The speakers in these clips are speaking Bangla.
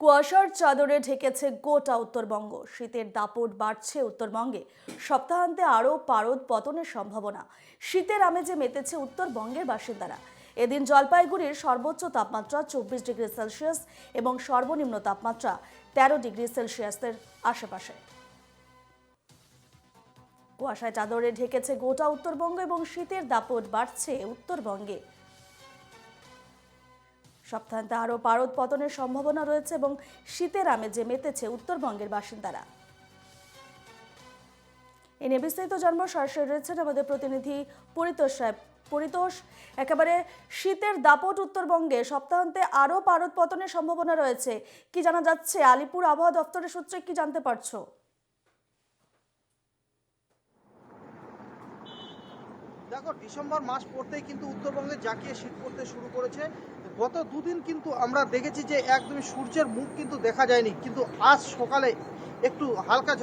কুয়াশার চাদরে ঢেকেছে গোটা উত্তরবঙ্গ। শীতের দাপট বাড়ছে উত্তরবঙ্গে। সপ্তাহান্তে আরও পারদ পতনের সম্ভাবনা। শীতের আমেজে মেতেছে উত্তরবঙ্গের বাসিন্দারা। এদিন জলপাইগুড়ির সর্বোচ্চ তাপমাত্রা 24 ডিগ্রি সেলসিয়াস এবং সর্বনিম্ন তাপমাত্রা 13 ডিগ্রি সেলসিয়াসের আশেপাশে। কুয়াশায় চাদরে ঢেকেছে গোটা উত্তরবঙ্গ এবং শীতের দাপট বাড়ছে উত্তরবঙ্গে। সপ্তাহান্তে আরও পারদ পতনের সম্ভাবনা রয়েছে এবং শীতের আমেজে মেতেছে উত্তরবঙ্গের বাসিন্দারা। এ নিয়ে বিস্তারিত জানবো, সরাসরি রয়েছেন আমাদের প্রতিনিধি পরিতোষ সাহেব। পরিতোষ, একেবারে শীতের দাপট উত্তরবঙ্গে, সপ্তাহান্তে আরও পারদ পতনের সম্ভাবনা রয়েছে, কি জানা যাচ্ছে? আলিপুর আবহাওয়া দপ্তরের সূত্রে কি জানতে পারছো? দেখো, ডিসেম্বর মাস পড়তেই কিন্তু উত্তরবঙ্গে জাঁকিয়ে শীত পড়তে শুরু করেছে। গত দুদিন কিন্তু আমরা দেখেছি যে একদমই সূর্যের মুখ কিন্তু দেখা যায়নি, কিন্তু আজ সকালে একটু হালকা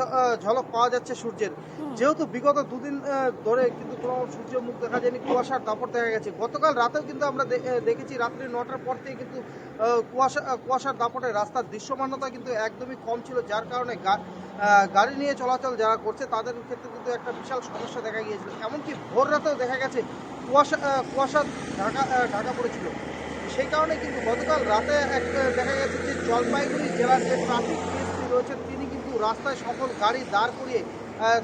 ঝলক পাওয়া যাচ্ছে সূর্যের। যেহেতু বিগত দুদিন ধরে কিন্তু কোনো সূর্যের মুখ দেখা যায়নি, কুয়াশার দাপট দেখা গেছে। গতকাল রাতেও কিন্তু আমরা দেখেছি রাত্রি 9টার পর থেকে কিন্তু কুয়াশার দাপটে রাস্তার দৃশ্যমানতা কিন্তু একদমই কম ছিল, যার কারণে গাড়ি নিয়ে চলাচল যারা করছে তাদের ক্ষেত্রে কিন্তু একটা বিশাল সমস্যা দেখা গিয়েছিল। এমনকি ভোর রাতেও দেখা গেছে কুয়াশা ঢাকা পড়েছিল। সেই কারণে কিন্তু গতকাল রাতে দেখা গেছে যে জলপাইগুড়ি জেলার যে ট্রাফিক ডিএসপি রয়েছেন তিনি কিন্তু রাস্তায় সকল গাড়ি দাঁড় করিয়ে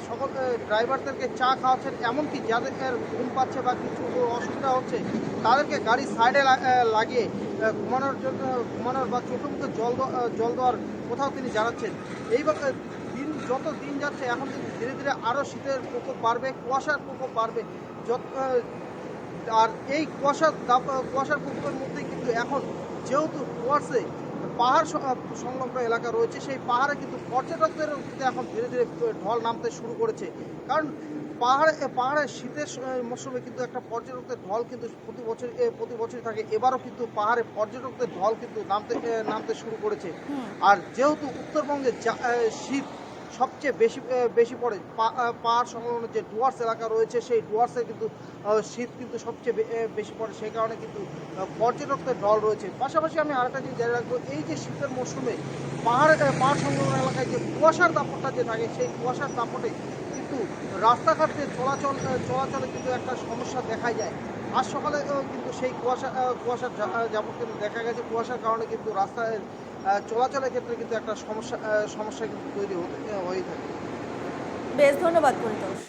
সকল ড্রাইভারদেরকে চা খাওয়াচ্ছেন। এমনকি যাদের ঘুম পাচ্ছে বা কিছু অসুবিধা হচ্ছে তাদেরকে গাড়ি সাইডে লাগিয়ে ঘুমানোর বা চোখে মুখে জল দেওয়ার কোথাও তিনি জানাচ্ছেন। এইভাবে যত দিন যাচ্ছে এখন কিন্তু ধীরে ধীরে আরও শীতের প্রকোপ বাড়বে, কুয়াশার প্রকোপ বাড়বে। আর এই কুয়াশার প্রকোপের মধ্যেই কিন্তু এখন যেহেতু ডুয়ার্সে পাহাড় সংলগ্ন এলাকা রয়েছে, সেই পাহাড়ে কিন্তু পর্যটকদের কিন্তু এখন ধীরে ধীরে ঢল নামতে শুরু করেছে। কারণ পাহাড়ে শীতের মৌসুমে কিন্তু একটা পর্যটকদের ঢল কিন্তু প্রতি বছরই থাকে। এবারও কিন্তু পাহাড়ে পর্যটকদের ঢল কিন্তু নামতে শুরু করেছে। আর যেহেতু উত্তরবঙ্গে শীত সবচেয়ে বেশি পড়ে, পাহাড় সংলগ্ন যে ডুয়ার্স এলাকা রয়েছে সেই ডুয়ার্সে কিন্তু শীত কিন্তু সবচেয়ে বেশি পড়ে, সেই কারণে কিন্তু পর্যটকদের ঢল রয়েছে। পাশাপাশি আমি আরেকটা জিনিস জানিয়ে রাখবো, এই যে শীতের মরশুমে পাহাড় সংলগ্ন এলাকায় যে কুয়াশার দাপটটা যে থাকে সেই কুয়াশার দাপটে কিন্তু রাস্তাঘাট যে চলাচলে কিন্তু একটা সমস্যা দেখা যায়। আজ সকালে কিন্তু সেই কুয়াশার যেমন কিন্তু দেখা গেছে, কুয়াশার কারণে কিন্তু রাস্তায় চলাচলের ক্ষেত্রে কিন্তু একটা সমস্যা কিন্তু তৈরি হয়ে থাকে। বেশ, ধন্যবাদ পরিতোষ।